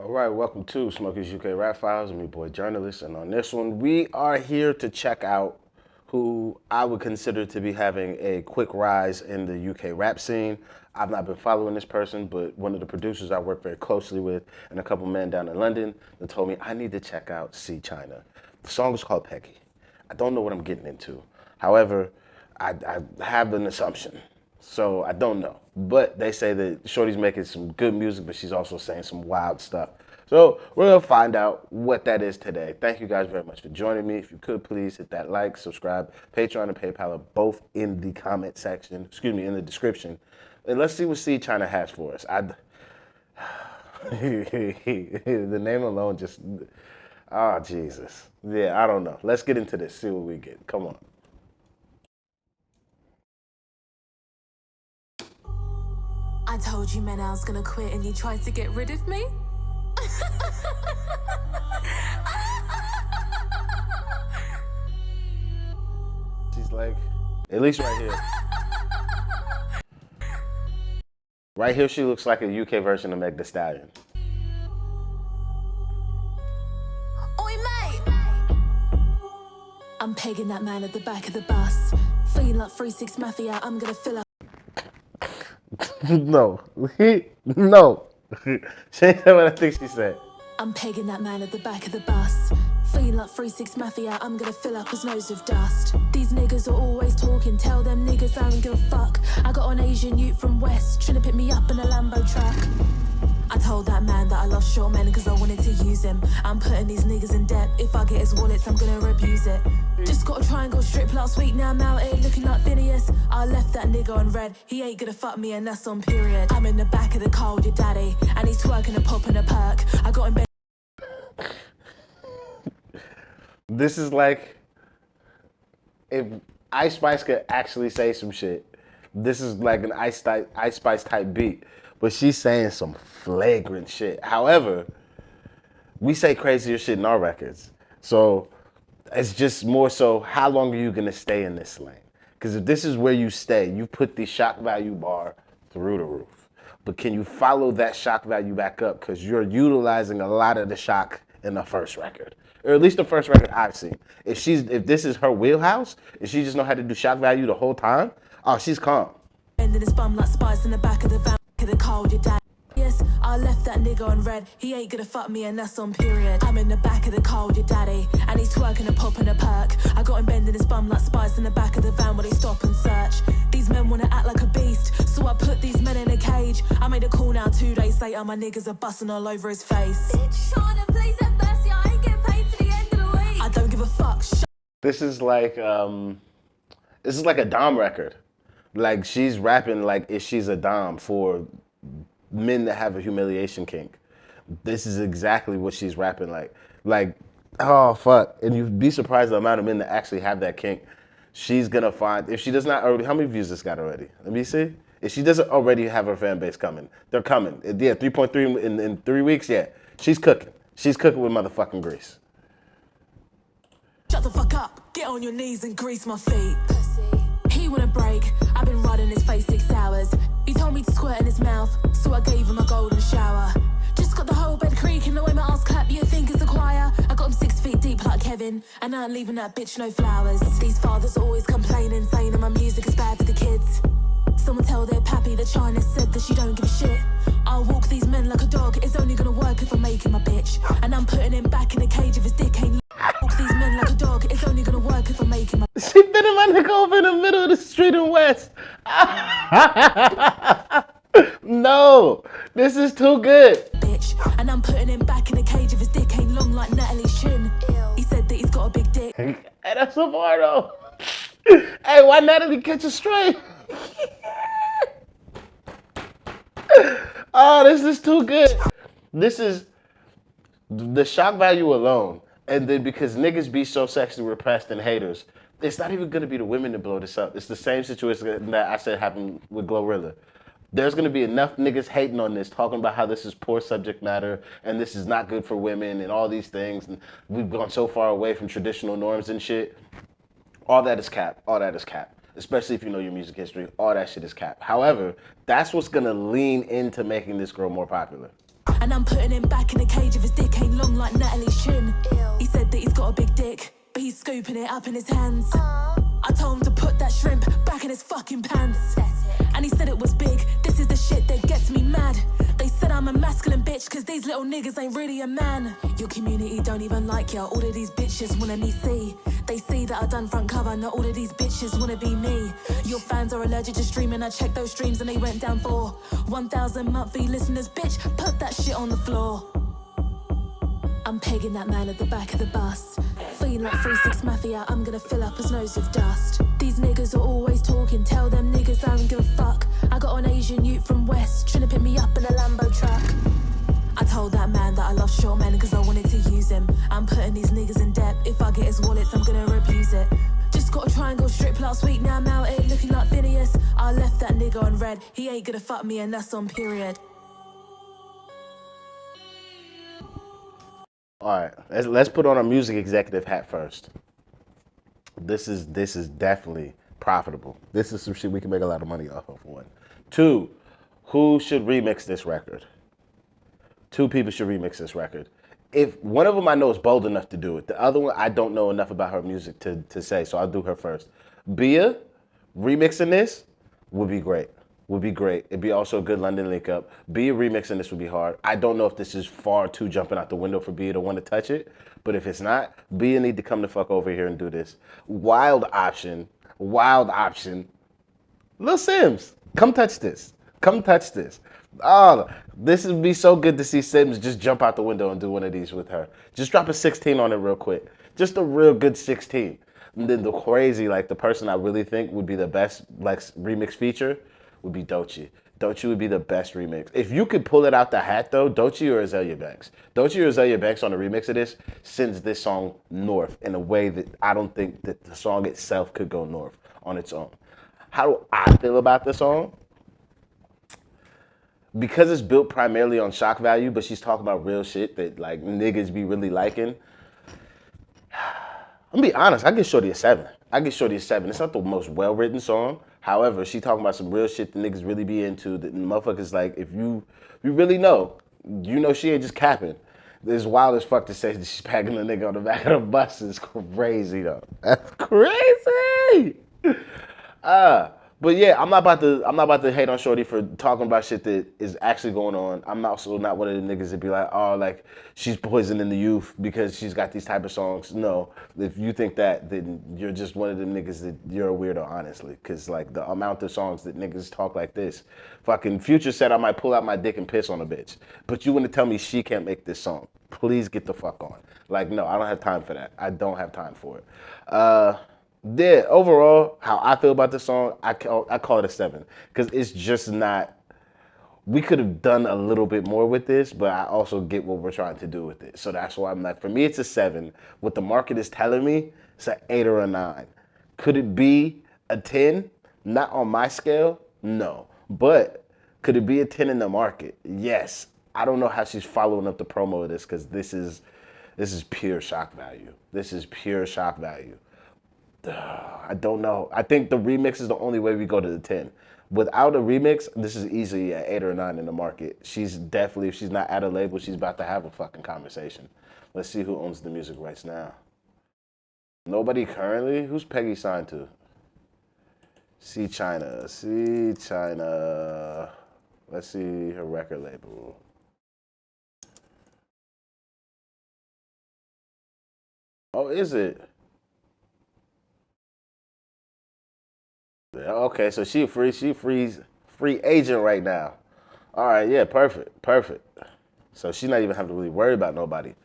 All right, welcome to Smokey's UK Rap Files. I'm your boy Journalist, and on this one, we are here to check out who I would consider to be having a quick rise in the UK rap scene. I've not been following this person, but one of the producers I work very closely with and a couple men down in London that told me I need to check out Ceechynaa. The song is called Peggy. I don't know what I'm getting into. However, I have an assumption. So I don't know. But they say that Shorty's making some good music, but she's also saying some wild stuff. So we're going to find out what that is today. Thank you guys very much for joining me. If you could, please hit that like, subscribe. Patreon and PayPal are both in the comment section, in the description. And let's see what Ceechynaa has for us. The name alone just, oh, Jesus. Yeah, I don't know. Let's get into this, see what we get. Come on. I told you, man, I was gonna quit and you tried to get rid of me? She's like, at least right here. Right here, she looks like a UK version of Meg Thee Stallion. Oi, mate! I'm pegging that man at the back of the bus. Feeling like 3-6 Mafia, I'm gonna fill up. No. No. She ain't said what I think she said. I'm pegging that man at the back of the bus. Feeling like 3-6 Mafia, I'm gonna fill up his nose with dust. These niggas are always talking, tell them niggas I don't give a fuck. I got an Asian youth from West, trying to pick me up in a Lambo truck. I told that man that I love short men because I wanted to use him. I'm putting these niggas in debt. If I get his wallets, I'm gonna abuse it. Just got a triangle strip last week, now I'm out here looking like Phineas. I left that nigga on red, he ain't gonna fuck me and that's on period. I'm in the back of the car with your daddy, and he's twerking and popping a perk. I got in bed. This is like, if Ice Spice could actually say some shit, this is like an Ice Spice type beat. But she's saying some flagrant shit. However, we say crazier shit in our records. So it's just more so, how long are you gonna stay in this lane? Because if this is where you stay, you put the shock value bar through the roof. But can you follow that shock value back up? Because you're utilizing a lot of the shock in the first record. Or at least the first record I've seen. If this is her wheelhouse, if she just know how to do shock value the whole time, oh, she's calm. Bending his bum like spice in the back of the van. The car with your dad. Yes, I left that nigga on red. He ain't gonna fuck me and that's on period. I'm in the back of the car with your daddy, and he's twerking and popping a perk. I got him bending his bum like spice in the back of the van while they stop and search. These men wanna act like a beast, so I put these men in a cage. I made a call now 2 days later, my niggas are busting all over his face. Bitch, trying to please that mercy, I ain't getting paid to the end of the week. I don't give a fuck. This is like a Dom record. Like, she's rapping like if she's a Dom for men that have a humiliation kink. This is exactly what she's rapping like. Like, oh, fuck. And you'd be surprised the amount of men that actually have that kink. She's gonna find, if she does not already, how many views this got already? Let me see. If she doesn't already have her fan base coming, they're coming. Yeah, 3.3 in 3 weeks, yeah. She's cooking. She's cooking with motherfucking grease. Shut the fuck up, get on your knees and grease my feet. He wanna break, I've been riding his face 6 hours. He told me to squirt in his mouth, so I gave him a golden shower. Just got the whole bed creaking, the way my ass clap, you think it's a choir. I got him 6 feet deep like Kevin, and I ain't leaving that bitch no flowers. These fathers always complaining, saying that my music is bad for the kids. Someone tell their pappy that China said that she don't give a shit. I'll walk these men like a dog, it's only gonna work if I make him a bitch. And I'm putting him back in the cage if his dick ain't. Walk these men like a dog, it's only gonna work if I make him a. She been in my nigga over in the middle of the street in West. No, this is too good. Bitch, and I'm putting him back in the cage if his dick ain't long like Natalie's chin. He said that he's got a big dick. Hey, that's a bar though. Hey, why Natalie catch a stray? Oh, this is too good. This is the shock value alone. And then because niggas be so sexually repressed and haters, it's not even gonna be the women to blow this up. It's the same situation that I said happened with Glorilla. There's gonna be enough niggas hating on this, talking about how this is poor subject matter and this is not good for women and all these things. And we've gone so far away from traditional norms and shit. All that is cap. All that is cap. Especially if you know your music history, all that shit is cap. However, that's what's gonna lean into making this girl more popular. And I'm putting him back in a cage if his dick ain't long like Natalie's chin. He said that he's got a big dick, but he's scooping it up in his hands. I told him to put that shrimp back in his fucking pants. And he said it was big. This is the shit that gets me mad. They said I'm a masculine bitch, cause these little niggas ain't really a man. Your community don't even like ya. All of these bitches wanna me see. They see that I done front cover, not all of these bitches wanna be me. Your fans are allergic to streaming. I checked those streams and they went down for 1,000 monthly listeners. Bitch, put that shit on the floor. I'm pegging that man at the back of the bus. Feeling like 3-6 Mafia, I'm gonna fill up his nose with dust. These niggas are always talking, tell them niggas I don't give a fuck. I got an Asian youth from West, trying to pick me up in a Lambo truck. I told that man that I love short men cause I wanted to use him. I'm putting these niggas in debt, if I get his wallets I'm gonna abuse it. Just got a triangle strip last week, now I'm out here looking like Phineas. I left that nigga on red, he ain't gonna fuck me and that's on period. All right, let's put on a music executive hat first. This is definitely profitable. This is some shit we can make a lot of money off of. 1. 2, who should remix this record? 2 people should remix this record. If one of them I know is bold enough to do it, the other one I don't know enough about her music to say, so I'll do her first. Bia remixing this would be great. Would be great. It'd be also a good London link up. Bia remixing this would be hard. I don't know if this is far too jumping out the window for Bia to want to touch it, but if it's not, Bia need to come the fuck over here and do this. Wild option. Lil Sims, come touch this. Come touch this. Oh, this would be so good to see Sims just jump out the window and do one of these with her. Just drop a 16 on it real quick. Just a real good 16. And then the crazy, like the person I really think would be the best like remix feature would be Doechii. Doechii would be the best remix. If you could pull it out the hat though, Doechii or Azalea Banks. Doechii or Azalea Banks on the remix of this sends this song north in a way that I don't think that the song itself could go north on its own. How do I feel about the song? Because it's built primarily on shock value, but she's talking about real shit that like niggas be really liking. I'm gonna be honest, I give Shorty a 7. It's not the most well-written song. However, she talking about some real shit that niggas really be into. That motherfuckers like, if you really know, you know she ain't just capping. It's wild as fuck to say that she's packing a nigga on the back of the bus. It's crazy though. That's crazy. But yeah, I'm not about to hate on Shorty for talking about shit that is actually going on. I'm also not one of the niggas that be like, oh, like she's poisoning the youth because she's got these type of songs. No, if you think that, then you're just one of them niggas that you're a weirdo, honestly. Cause like the amount of songs that niggas talk like this, fucking Future said I might pull out my dick and piss on a bitch, but you want to tell me she can't make this song? Please get the fuck on. Like, no, I don't have time for that. I don't have time for it. Yeah, overall, how I feel about the song, I call it a 7. Because it's just not, we could have done a little bit more with this, but I also get what we're trying to do with it. So that's why I'm like, for me, it's a 7. What the market is telling me, it's an 8 or a 9. Could it be a 10? Not on my scale, no. But could it be a 10 in the market? Yes. I don't know how she's following up the promo of this because this is pure shock value. This is pure shock value. I don't know. I think the remix is the only way we go to the 10. Without a remix, this is easily an 8 or a 9 in the market. She's definitely, if she's not at a label, she's about to have a fucking conversation. Let's see who owns the music rights now. Nobody currently? Who's Peggy signed to? Ceechynaa. Let's see her record label. Oh, is it? Okay, so she free agent right now. All right, yeah, perfect. So she's not even having to really worry about nobody.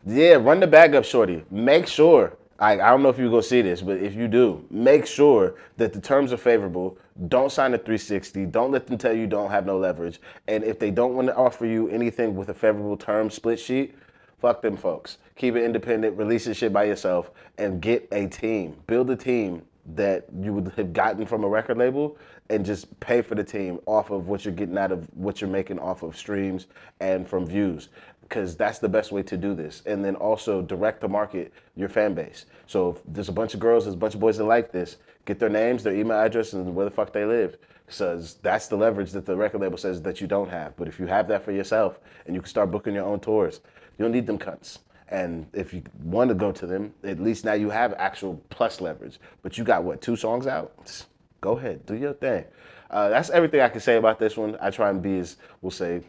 Yeah, run the bag up, Shorty. Make sure, I don't know if you're going to see this, but if you do, make sure that the terms are favorable. Don't sign a 360. Don't let them tell you don't have no leverage. And if they don't want to offer you anything with a favorable term split sheet, fuck them folks. Keep it independent, release this shit by yourself, and get a team. Build a team that you would have gotten from a record label and just pay for the team off of what you're getting out of what you're making off of streams and from views, because that's the best way to do this. And then also direct to market your fan base. So if there's a bunch of girls, there's a bunch of boys that like this, get their names, their email address, and where the fuck they live. So that's the leverage that the record label says that you don't have. But if you have that for yourself and you can start booking your own tours, you don't need them cunts. And if you want to go to them, at least now you have actual plus leverage. But you got, what, 2 songs out? Go ahead, do your thing. That's everything I can say about this one. I try and be, as we'll say,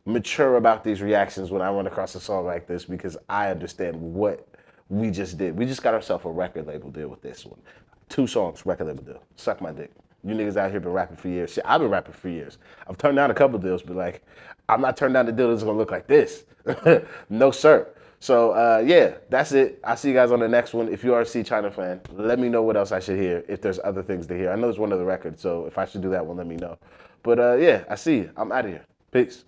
mature about these reactions when I run across a song like this, because I understand what we just did. We just got ourselves a record label deal with this one. 2 songs, record label deal. Suck my dick. You niggas out here been rapping for years. Shit, I've been rapping for years. I've turned down a couple deals, but like, I'm not turning down the deal that's gonna look like this. No, sir. So yeah, that's it. I'll see you guys on the next one. If you are a Ceechynaa fan, let me know what else I should hear, if there's other things to hear. I know there's one other record, so if I should do that one, let me know. But yeah, I see you. I'm out of here. Peace.